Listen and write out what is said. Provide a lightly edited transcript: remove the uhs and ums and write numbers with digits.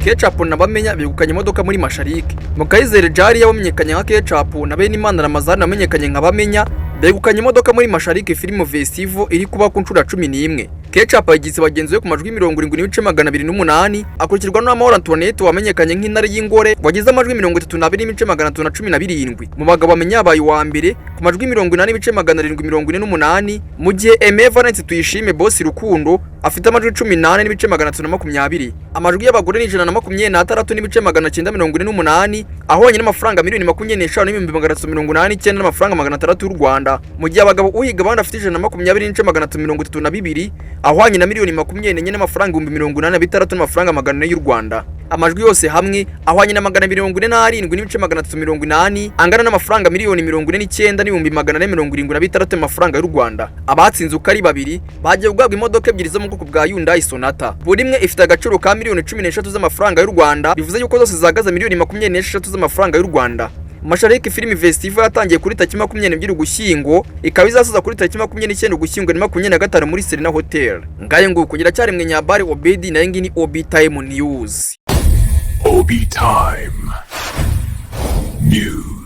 Kecapu na bamenya begukanye imodoka muri Masharike. Mukayizere Jari yamenyekanye nka Kecapu na Benimana Ramazani yamenyekanye nka bamenya begukanye imodoka muri Masharike Film Festival iri kuba ku nshuro 11. Kecapu yagize bagenzi we ku majwi 70.208 akurikirwa n'Amahoro Antoinette wamenyekanye nk'intare y'ingore wagize amajwi 32.317. Mu bagabo bamenya yabaye wa mbere ku majwi 80.748 mu gihe Aime Valence Tuyishime Boss Rukundo afite amajwi 18.920. Amajwi y'abagore ni 126.948 ahwanye n'amafaranga 25,989 n'amafaranga 600 y'u Rwanda. Mu gihe abagabo uhiga abandi afite 120.332 ahwanye na 24 n'amafaranga 186 n'amafaranga 400 y'u Rwanda. Amajwi yose hamwe ahwanye na 247.380 angana n'amafaranga 1,049,476 y'amafaranga y'u Rwanda. Abatsinze uko ari babiri bagiye kugabwa imodoka ebyiri zo mu bwoko bwa Hyundai Sonata. Buri imwe ifite agaciro ka 13 z'amafaranga y'u Rwanda, bivuze yuko zose zagaza 26 z'amafaranga y'u Rwanda. Masharike Film Festival yatangiye kuri tariki 22 Ugushyingo ikaba izasoza kuri tariki 29 Ugushyingo na 25 muri Serena Hotel. Ngaye ngo kugira cyari mwe Nyabari Obedi na ngini Obi Time News. Obi Time News.